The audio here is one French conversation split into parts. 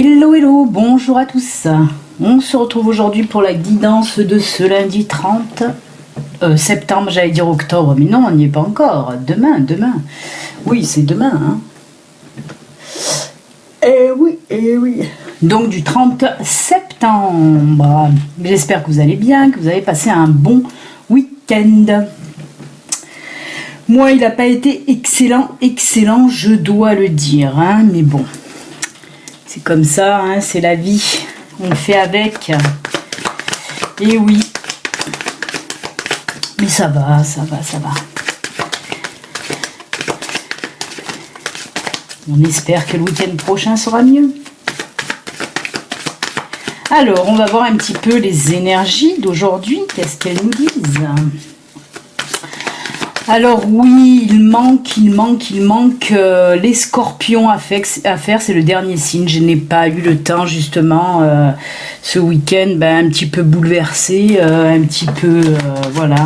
Hello hello, bonjour à tous. On se retrouve aujourd'hui pour la guidance de ce lundi 30 septembre, j'allais dire octobre, mais non, on n'y est pas encore. Demain. Oui, c'est demain. Hein. Eh oui. Donc du 30 septembre. J'espère que vous allez bien, que vous avez passé un bon week-end. Moi, il n'a pas été excellent, je dois le dire. Hein, mais bon. C'est comme ça, hein, c'est la vie. On fait avec. Et oui. Mais ça va. On espère que le week-end prochain sera mieux. Alors, on va voir un petit peu les énergies d'aujourd'hui. Qu'est-ce qu'elles nous disent ? Alors oui, il manque les scorpions à faire, c'est le dernier signe. Je n'ai pas eu le temps justement ce week-end, un petit peu bouleversé, un petit peu, voilà.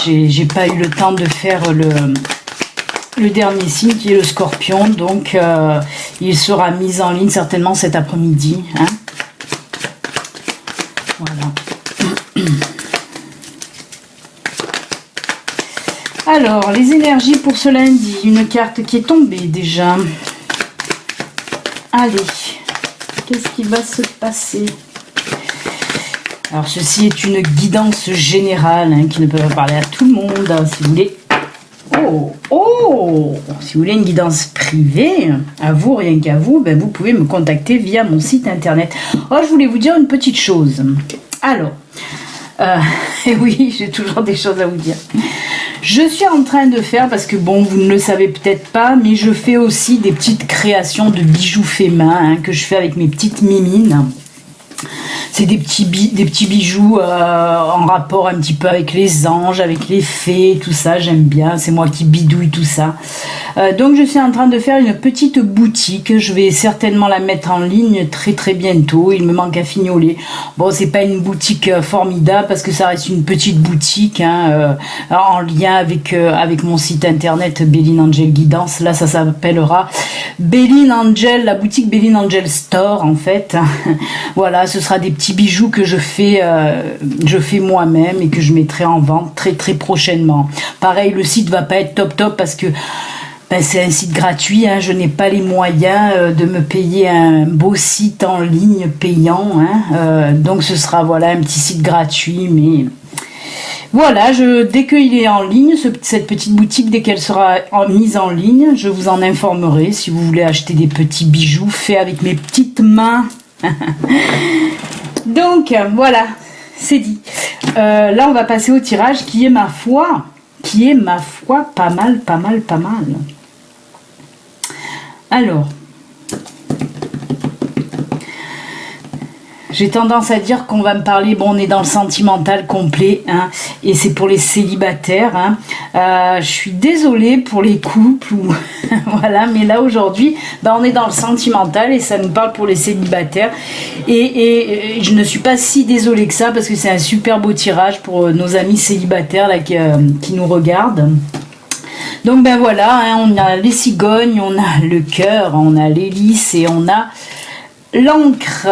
J'ai pas eu le temps de faire le dernier signe qui est le scorpion, donc il sera mis en ligne certainement cet après-midi. Hein. Voilà. Alors, les énergies pour ce lundi. Une carte qui est tombée déjà. Allez, qu'est-ce qui va se passer? Alors, ceci est une guidance générale qui ne peut pas parler à tout le monde. Si vous voulez... Oh si vous voulez une guidance privée, à vous, rien qu'à vous, vous pouvez me contacter via mon site internet. Oh, je voulais vous dire une petite chose. Alors, et oui, j'ai toujours des choses à vous dire. Je suis en train de faire, parce que bon, vous ne le savez peut-être pas, mais je fais aussi des petites créations de bijoux faits main, que je fais avec mes petites mimines. C'est des petits bijoux en rapport un petit peu avec les anges, avec les fées, tout ça, j'aime bien, c'est moi qui bidouille tout ça. Donc je suis en train de faire une petite boutique, je vais certainement la mettre en ligne très bientôt, il me manque à fignoler. Bon, c'est pas une boutique formidable parce que ça reste une petite boutique en lien avec mon site internet Béline Angel Guidance. Là ça s'appellera Béline Angel, la boutique Béline Angel Store en fait. Voilà, ce sera des petits bijoux que je fais moi-même et que je mettrai en vente très prochainement. Pareil, le site va pas être top parce que c'est un site gratuit, je n'ai pas les moyens de me payer un beau site en ligne payant, donc ce sera voilà un petit site gratuit, mais voilà, dès qu'il est en ligne, cette petite boutique, dès qu'elle sera mise en ligne, je vous en informerai si vous voulez acheter des petits bijoux faits avec mes petites mains. Donc voilà, c'est dit. Là on va passer au tirage qui est ma foi pas mal. Alors, j'ai tendance à dire qu'on va me parler, bon, on est dans le sentimental complet, et c'est pour les célibataires. Je suis désolée pour les couples, voilà, mais là aujourd'hui, on est dans le sentimental et ça nous parle pour les célibataires. Et je ne suis pas si désolée que ça parce que c'est un super beau tirage pour nos amis célibataires là, qui nous regardent. Donc voilà, on a les cigognes, on a le cœur, on a l'hélice et on a l'encre.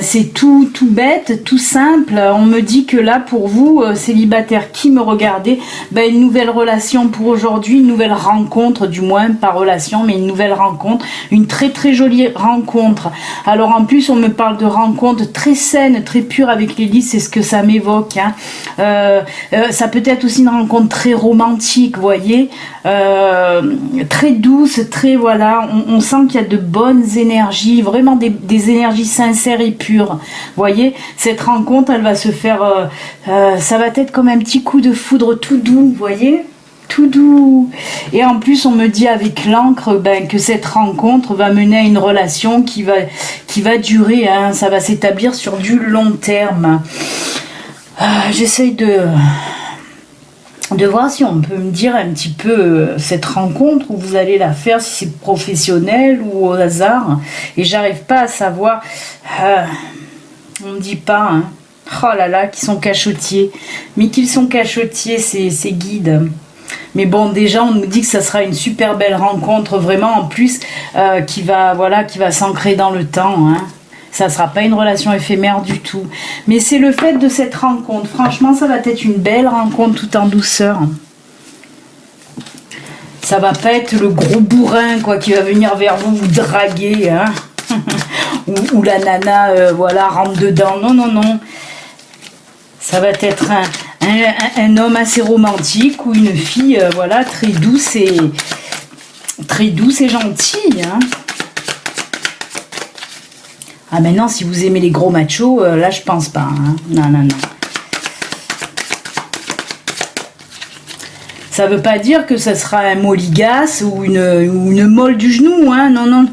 C'est tout bête, tout simple. On me dit que là pour vous célibataires qui me regardez, une nouvelle relation pour aujourd'hui, une nouvelle rencontre, du moins pas relation mais une nouvelle rencontre, une très jolie rencontre. Alors en plus on me parle de rencontre très saine, très pure avec l'hélice, c'est ce que ça m'évoque. Ça peut être aussi une rencontre très romantique, vous voyez, très douce, très voilà, on sent qu'il y a de bonnes énergies, vraiment des énergies sincères et pures. Vous voyez, cette rencontre, elle va se faire, ça va être comme un petit coup de foudre tout doux, vous voyez, tout doux. Et en plus, on me dit avec l'encre que cette rencontre va mener à une relation qui va durer, ça va s'établir sur du long terme. J'essaye de voir si on peut me dire un petit peu cette rencontre où vous allez la faire, si c'est professionnel ou au hasard, et j'arrive pas à savoir. On me dit pas, oh là là, qu'ils sont cachotiers, mais qu'ils sont cachotiers ces guides. Mais bon, déjà, on nous dit que ça sera une super belle rencontre, vraiment, en plus, qui va s'ancrer dans le temps. Hein. Ça ne sera pas une relation éphémère du tout. Mais c'est le fait de cette rencontre. Franchement, ça va être une belle rencontre tout en douceur. Ça va pas être le gros bourrin quoi, qui va venir vers vous draguer. Hein. ou la nana voilà, rentre dedans. Non, non, non. Ça va être un homme assez romantique ou une fille voilà, très douce et gentille. Hein. Ah maintenant, si vous aimez les gros machos, là, je pense pas. Hein. Non, non, non. Ça veut pas dire que ça sera un moligasse ou une molle du genou. Hein. Non, non.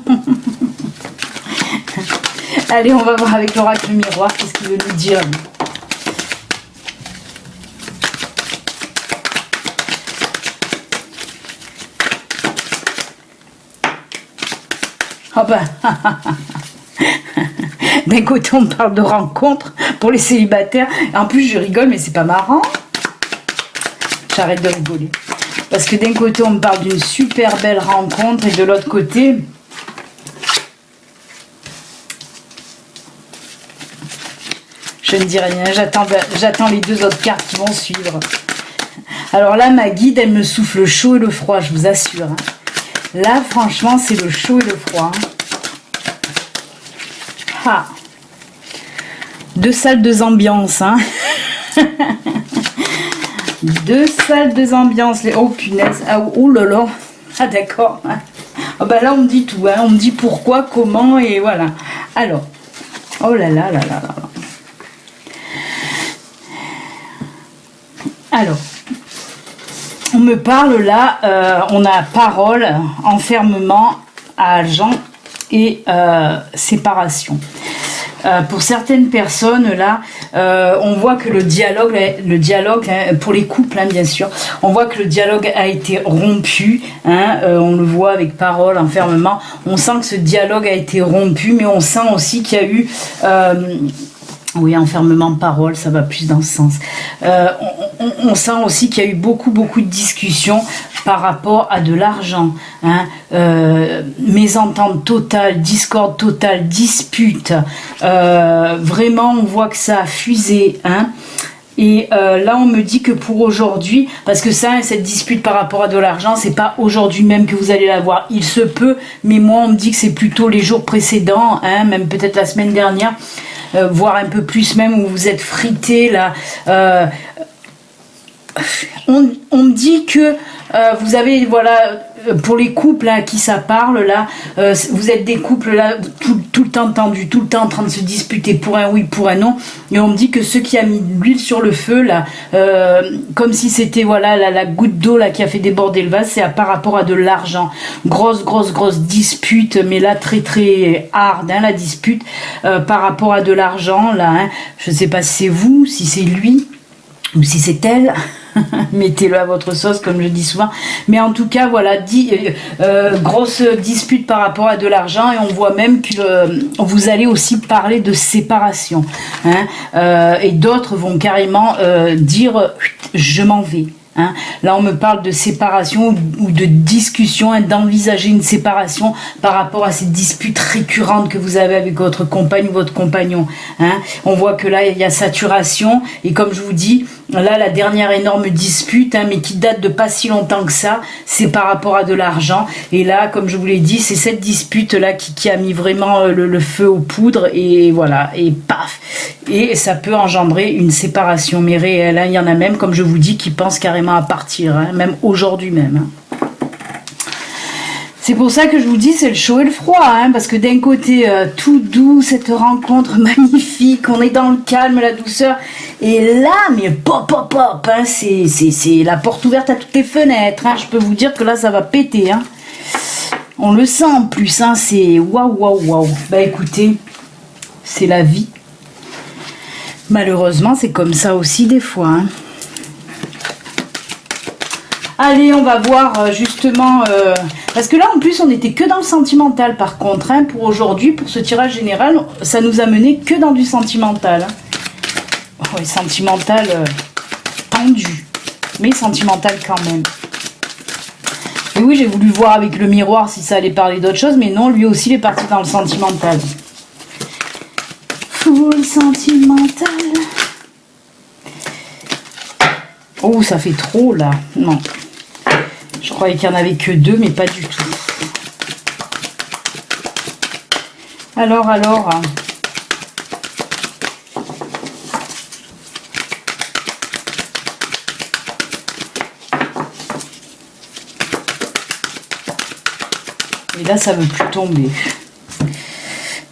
Allez, on va voir avec l'oracle miroir, qu'est-ce qu'il veut nous dire. Ah ben, d'un côté on parle de rencontre pour les célibataires. En plus je rigole mais c'est pas marrant. J'arrête de rigoler. Parce que d'un côté on me parle d'une super belle rencontre et de l'autre côté... Je ne dis rien, j'attends les deux autres cartes qui vont suivre. Alors là ma guide elle me souffle le chaud et le froid, je vous assure. Hein. Là, franchement, c'est le chaud et le froid. Ah. Deux salles, deux ambiances. Hein. Deux salles, deux ambiances. Oh, punaise. Ah, oh là là. Ah, d'accord. Ah, bah là, on me dit tout. Hein. On me dit pourquoi, comment, et voilà. Alors. Oh là là là là là. Alors. On me parle là, on a parole, enfermement, agent et séparation. Pour certaines personnes là, on voit que le dialogue hein, pour les couples hein, bien sûr, on voit que le dialogue a été rompu. Hein, on le voit avec parole, enfermement. On sent que ce dialogue a été rompu, mais on sent aussi qu'il y a eu oui, enfermement, parole, ça va plus dans ce sens. On sent aussi qu'il y a eu beaucoup de discussions par rapport à de l'argent. Hein, mésentente totale, discorde totale, dispute. Vraiment, on voit que ça a fusé. Hein. Et là, on me dit que pour aujourd'hui, parce que ça, cette dispute par rapport à de l'argent, c'est pas aujourd'hui même que vous allez la voir. Il se peut, mais moi, on me dit que c'est plutôt les jours précédents, hein, même peut-être la semaine dernière. Voire un peu plus même où vous êtes frité là. On me dit que vous avez voilà pour les couples à qui ça parle là, vous êtes des couples là tout le temps tendus, tout le temps en train de se disputer pour un oui, pour un non. Et on me dit que ceux qui a mis de l'huile sur le feu là, comme si c'était voilà la goutte d'eau là qui a fait déborder le vase, c'est par rapport à de l'argent. Grosse dispute, mais là très hard hein, la dispute par rapport à de l'argent là. Hein. Je sais pas si c'est vous, si c'est lui ou si c'est elle. Mettez-le à votre sauce comme je dis souvent, mais en tout cas voilà, grosse dispute par rapport à de l'argent et on voit même que vous allez aussi parler de séparation hein, et d'autres vont carrément dire je m'en vais. Hein. Là, on me parle de séparation ou de discussion, hein, d'envisager une séparation par rapport à ces disputes récurrentes que vous avez avec votre compagne ou votre compagnon. Hein. On voit que là, il y a saturation et comme je vous dis, là, la dernière énorme dispute, hein, mais qui date de pas si longtemps que ça, c'est par rapport à de l'argent. Et là, comme je vous l'ai dit, c'est cette dispute-là qui a mis vraiment le feu aux poudres et voilà, et paf. Et ça peut engendrer une séparation, mais réelle. Hein. Il y en a même, comme je vous dis, qui pensent carrément à partir, hein, même aujourd'hui même. Hein. C'est pour ça que je vous dis, c'est le chaud et le froid, hein, parce que d'un côté, tout doux, cette rencontre magnifique, on est dans le calme, la douceur, et là, mais pop, hein, c'est la porte ouverte à toutes les fenêtres, hein, je peux vous dire que là, ça va péter, hein. On le sent en plus, hein, c'est waouh. Bah écoutez, c'est la vie. Malheureusement, c'est comme ça aussi des fois, hein. Allez, on va voir justement... parce que là, en plus, on n'était que dans le sentimental, par contre. Hein, pour aujourd'hui, pour ce tirage général, ça nous a mené que dans du sentimental. Hein. Oui, sentimental tendu. Mais sentimental quand même. Et oui, j'ai voulu voir avec le miroir si ça allait parler d'autre chose, mais non, lui aussi il est parti dans le sentimental. Full sentimental. Oh, ça fait trop là. Non. Je croyais qu'il n'y en avait que 2, mais pas du tout. Alors. Et là, ça ne veut plus tomber.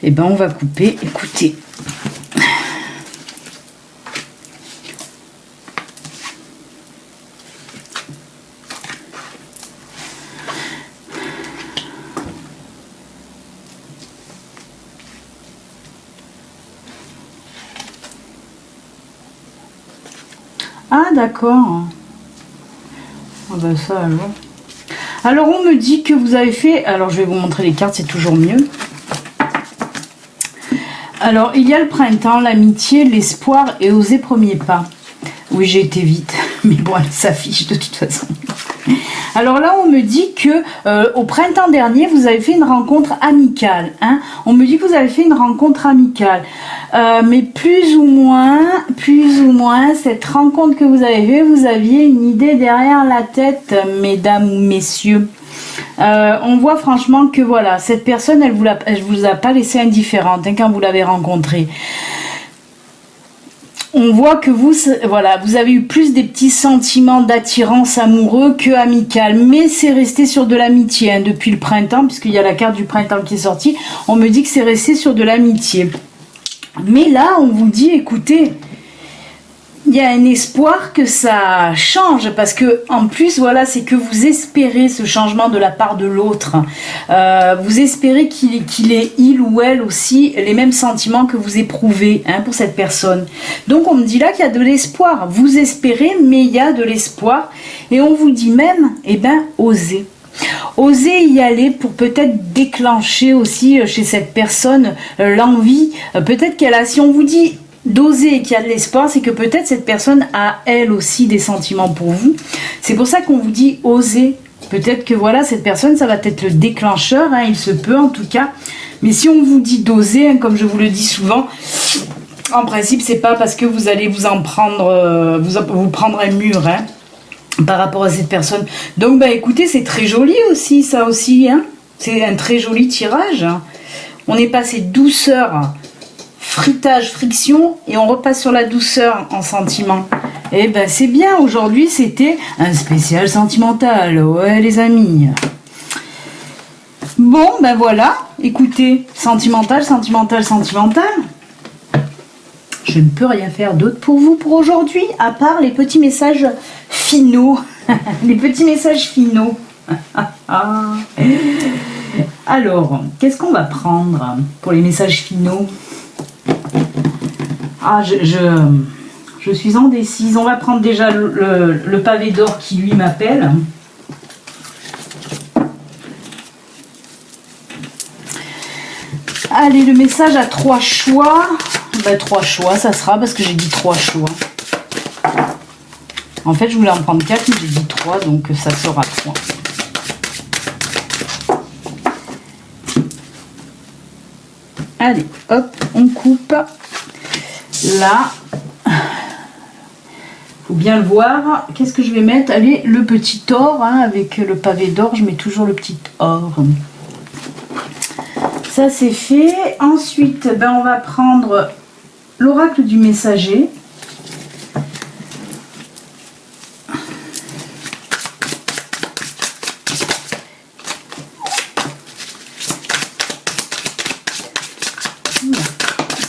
Eh ben, on va couper. Écoutez. Ah, d'accord. Ah ben ça alors. Alors, on me dit que vous avez fait... Alors, je vais vous montrer les cartes, c'est toujours mieux. Alors, il y a le printemps, l'amitié, l'espoir et oser premier pas. Oui, j'ai été vite, mais bon, elle s'affiche de toute façon. Alors là, on me dit que au printemps dernier, vous avez fait une rencontre amicale. Hein. On me dit que vous avez fait une rencontre amicale. Mais plus ou moins, cette rencontre que vous avez faite, vous aviez une idée derrière la tête, mesdames ou messieurs. On voit franchement que voilà, cette personne, elle vous a pas laissé indifférente hein, quand vous l'avez rencontrée. On voit que vous avez eu plus des petits sentiments d'attirance amoureux que amical, mais c'est resté sur de l'amitié hein, depuis le printemps, puisqu'il y a la carte du printemps qui est sortie. On me dit que c'est resté sur de l'amitié. Mais là, on vous dit, écoutez, il y a un espoir que ça change parce que en plus voilà c'est que vous espérez ce changement de la part de l'autre, vous espérez qu'il ait il ou elle aussi les mêmes sentiments que vous éprouvez hein, pour cette personne. Donc on me dit là qu'il y a de l'espoir, vous espérez mais il y a de l'espoir et on vous dit même osez. Osez y aller pour peut-être déclencher aussi chez cette personne l'envie, peut-être qu'elle a, si on vous dit d'oser et qu'il y a de l'espoir, c'est que peut-être cette personne a elle aussi des sentiments pour vous. C'est pour ça qu'on vous dit oser. Peut-être que voilà, cette personne, ça va être le déclencheur, hein, il se peut en tout cas. Mais si on vous dit d'oser, hein, comme je vous le dis souvent, en principe, c'est pas parce que vous allez vous en prendre, vous prendre un mur, hein, par rapport à cette personne. Donc, écoutez, c'est très joli aussi, ça aussi, hein. C'est un très joli tirage. Hein. On est passé douceur, fritage, friction, et on repasse sur la douceur en sentiment. Et c'est bien, aujourd'hui c'était un spécial sentimental, ouais les amis. Bon, voilà, écoutez, sentimental. Je ne peux rien faire d'autre pour vous pour aujourd'hui, à part les petits messages finaux. Les petits messages finaux. Alors, qu'est-ce qu'on va prendre pour les messages finaux? Ah, je suis indécise. On va prendre déjà le pavé d'or qui lui m'appelle. Allez, le message à 3 choix. 3 choix, ça sera parce que j'ai dit 3 choix. En fait, je voulais en prendre 4, mais j'ai dit 3, donc ça sera 3. Allez, hop, on coupe. Là, faut bien le voir. Qu'est-ce que je vais mettre? Allez, le petit or, hein, avec le pavé d'or, je mets toujours le petit or. Ça, c'est fait. Ensuite, on va prendre l'oracle du messager.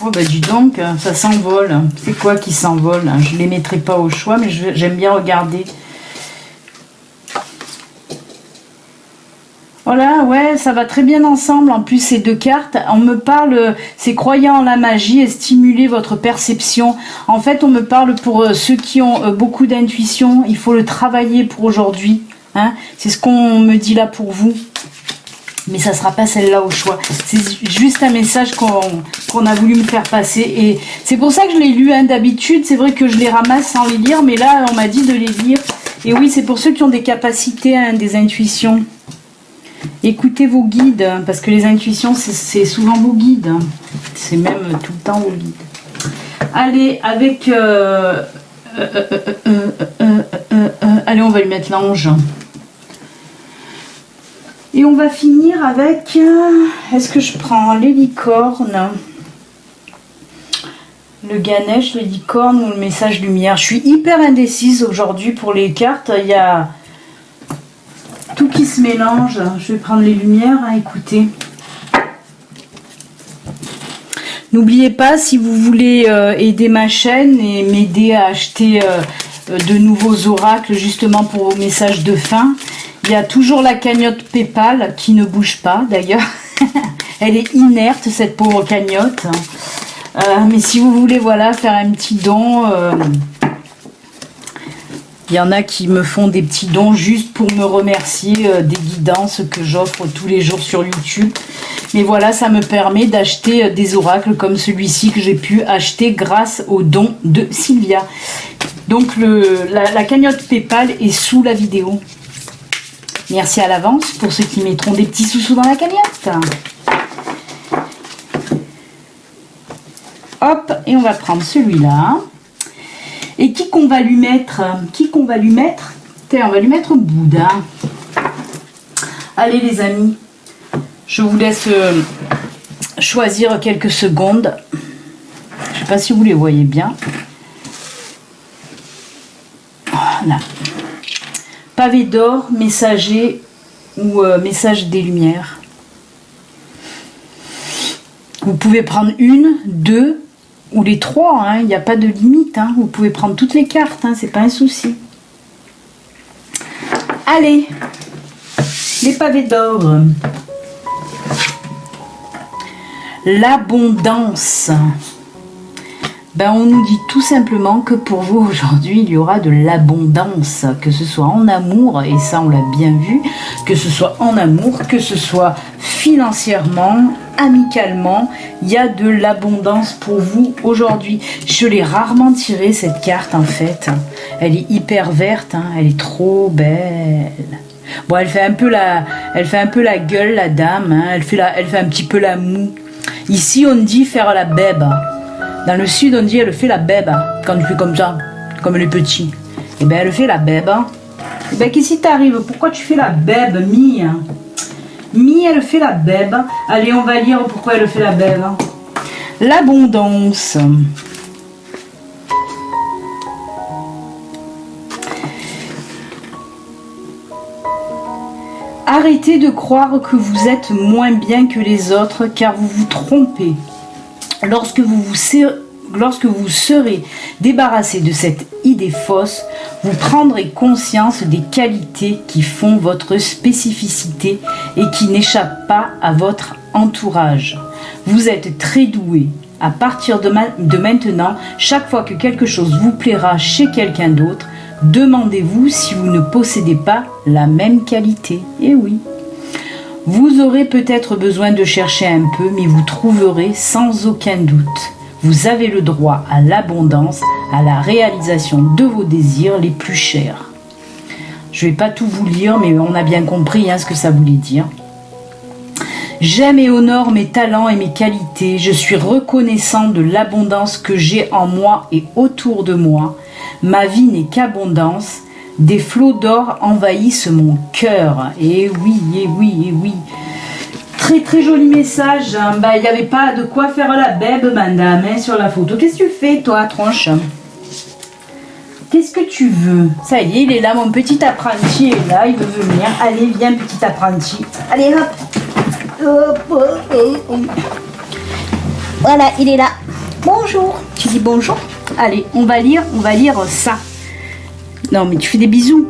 Oh dis donc, ça s'envole. C'est quoi qui s'envole? Je ne les mettrai pas au choix, mais j'aime bien regarder. Voilà, ouais, ça va très bien ensemble. En plus, ces 2 cartes, on me parle, c'est croyant en la magie et stimuler votre perception. En fait, on me parle pour ceux qui ont beaucoup d'intuition. Il faut le travailler pour aujourd'hui. Hein. C'est ce qu'on me dit là pour vous. Mais ça ne sera pas celle-là au choix. C'est juste un message qu'on a voulu me faire passer. Et c'est pour ça que je l'ai lu. Hein. D'habitude, c'est vrai que je les ramasse sans les lire. Mais là, on m'a dit de les lire. Et oui, c'est pour ceux qui ont des capacités, hein, des intuitions. Écoutez vos guides, hein, parce que les intuitions, c'est souvent vos guides. Hein. C'est même tout le temps vos guides. Allez, avec... allez, on va lui mettre l'ange. Et on va finir avec... est-ce que je prends les licornes, le Ganesh, le licorne ou le message lumière? Je suis hyper indécise aujourd'hui pour les cartes. Il y a tout qui se mélange. Je vais prendre les lumières, hein, écoutez. N'oubliez pas, si vous voulez aider ma chaîne et m'aider à acheter de nouveaux oracles justement pour vos messages de fin, il y a toujours la cagnotte PayPal qui ne bouge pas d'ailleurs. Elle est inerte, cette pauvre cagnotte. Mais si vous voulez, voilà, faire un petit don, il y en a qui me font des petits dons juste pour me remercier des guidances que j'offre tous les jours sur YouTube. Mais voilà, ça me permet d'acheter des oracles comme celui-ci que j'ai pu acheter grâce au don de Sylvia. Donc la cagnotte PayPal est sous la vidéo. Merci à l'avance pour ceux qui mettront des petits sous-sous dans la cagnotte. Hop, et on va prendre celui-là. Et qui qu'on va lui mettre? Tiens, on va lui mettre Bouddha. Allez les amis, je vous laisse choisir quelques secondes. Je ne sais pas si vous les voyez bien. Voilà. Pavé d'or, messager ou message des lumières. Vous pouvez prendre une, deux ou les trois, hein, il n'y a pas de limite. Hein. Vous pouvez prendre toutes les cartes, hein, c'est pas un souci. Allez, les pavés d'or. L'abondance. Ben, on nous dit tout simplement que pour vous aujourd'hui il y aura de l'abondance, que ce soit en amour, et ça on l'a bien vu, que ce soit en amour, que ce soit financièrement, amicalement, il y a de l'abondance pour vous aujourd'hui. Je l'ai rarement tirée cette carte en fait, elle est hyper verte, hein. Elle est trop belle. Bon, elle fait un peu la gueule la dame, hein. Elle fait un petit peu la moue. Ici on dit faire la bèbe. Dans le sud, on dit elle fait la bèbe quand tu fais comme ça, comme les petits. Et bien, elle fait la bèbe. Et bien, qu'est-ce qui t'arrive? Pourquoi tu fais la bèbe, Mi? Mi, elle fait la bèbe. Allez, on va lire pourquoi elle fait la bèbe. L'abondance. Arrêtez de croire que vous êtes moins bien que les autres, car vous vous trompez. Lorsque vous serez débarrassé de cette idée fausse, vous prendrez conscience des qualités qui font votre spécificité et qui n'échappent pas à votre entourage. Vous êtes très doué. À partir de maintenant, chaque fois que quelque chose vous plaira chez quelqu'un d'autre, demandez-vous si vous ne possédez pas la même qualité. Et oui. Vous aurez peut-être besoin de chercher un peu, mais vous trouverez sans aucun doute. Vous avez le droit à l'abondance, à la réalisation de vos désirs les plus chers. Je ne vais pas tout vous lire, mais on a bien compris ce que ça voulait dire. J'aime et honore mes talents et mes qualités. Je suis reconnaissant de l'abondance que j'ai en moi et autour de moi. Ma vie n'est qu'abondance. Des flots d'or envahissent mon cœur. Et oui, et oui, et oui. Très très joli message. Il n'y avait pas de quoi faire la bèbe, madame, sur la photo. Qu'est-ce que tu fais, toi, tronche? Qu'est-ce que tu veux? Ça y est, il est là, mon petit apprenti est là, il veut venir. Allez, viens, petit apprenti. Allez, hop. Voilà, il est là. Bonjour. Tu dis bonjour? Allez, on va lire ça. Non, mais tu fais des bisous.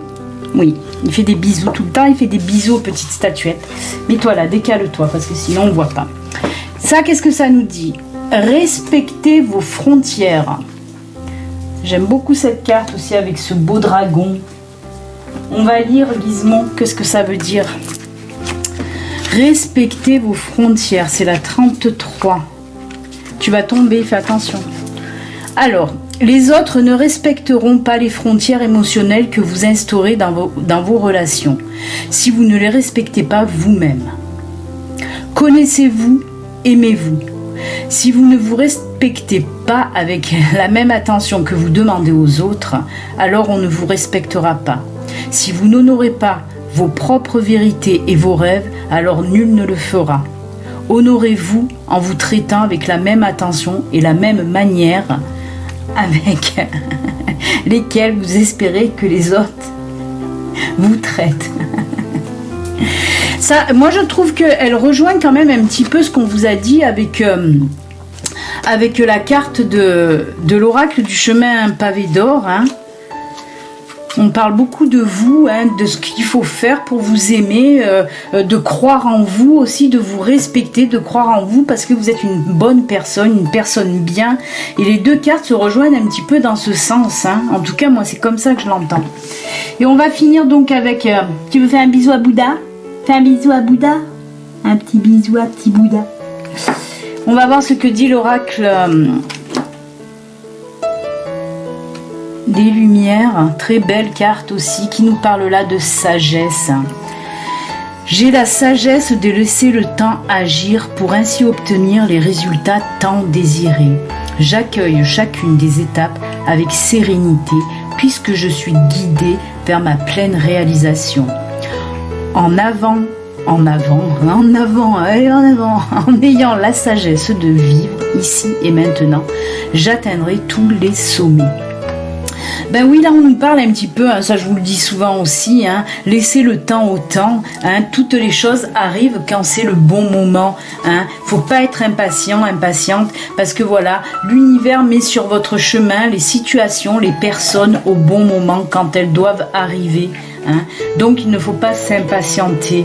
Oui, il fait des bisous tout le temps. Il fait des bisous aux petites statuettes. Mets-toi là, décale-toi, parce que sinon on ne voit pas. Ça, qu'est-ce que ça nous dit? Respectez vos frontières. J'aime beaucoup cette carte aussi avec ce beau dragon. On va lire, Gizmo, qu'est-ce que ça veut dire? Respectez vos frontières. C'est la 33. Tu vas tomber, fais attention. Alors, Les autres ne respecteront pas les frontières émotionnelles que vous instaurez dans vos relations, si vous ne les respectez pas vous-même. Connaissez-vous, aimez-vous. Si vous ne vous respectez pas avec la même attention que vous demandez aux autres, alors on ne vous respectera pas. Si vous n'honorez pas vos propres vérités et vos rêves, alors nul ne le fera. Honorez-vous en vous traitant avec la même attention et la même manière avec lesquelles vous espérez que les autres vous traitent. Ça, moi je trouve qu'elle rejoint quand même un petit peu ce qu'on vous a dit avec la carte de l'oracle du chemin pavé d'or. Hein. On parle beaucoup de vous, hein, de ce qu'il faut faire pour vous aimer, de croire en vous aussi, de vous respecter, de croire en vous parce que vous êtes une bonne personne, une personne bien. Et les deux cartes se rejoignent un petit peu dans ce sens. Hein. En tout cas, moi, c'est comme ça que je l'entends. Et on va finir donc avec... tu veux faire un bisou à Bouddha ? Fais un bisou à Bouddha ? Un petit bisou à petit Bouddha. On va voir ce que dit l'oracle... des lumières, très belle carte aussi, qui nous parle là de sagesse. J'ai la sagesse de laisser le temps agir pour ainsi obtenir les résultats tant désirés. J'accueille chacune des étapes avec sérénité puisque je suis guidée vers ma pleine réalisation. En avant, en ayant la sagesse de vivre ici et maintenant, j'atteindrai tous les sommets. Ben oui, là on nous parle un petit peu, hein, ça je vous le dis souvent aussi, hein, laissez le temps au temps, hein, toutes les choses arrivent quand c'est le bon moment, hein, faut pas être impatiente, parce que voilà, l'univers met sur votre chemin les situations, les personnes au bon moment quand elles doivent arriver, hein, donc il ne faut pas s'impatienter.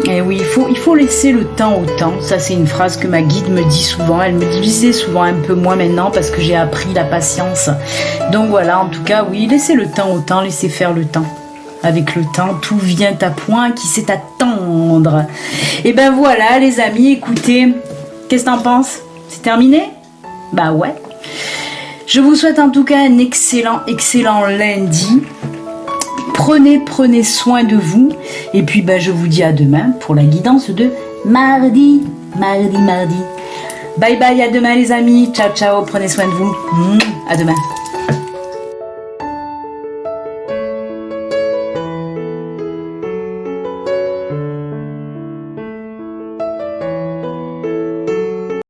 Et oui, il faut laisser le temps au temps. Ça, c'est une phrase que ma guide me dit souvent. Elle me disait souvent un peu moins maintenant parce que j'ai appris la patience. Donc voilà, en tout cas, oui, laissez le temps au temps, laissez faire le temps. Avec le temps, tout vient à point qui sait attendre. Et ben voilà, les amis, écoutez, qu'est-ce que t'en penses ? C'est terminé ? Bah ouais. Je vous souhaite en tout cas un excellent lundi. Prenez soin de vous. Et puis ben, je vous dis à demain pour la guidance de mardi. Bye bye, à demain les amis. Ciao, prenez soin de vous. À demain.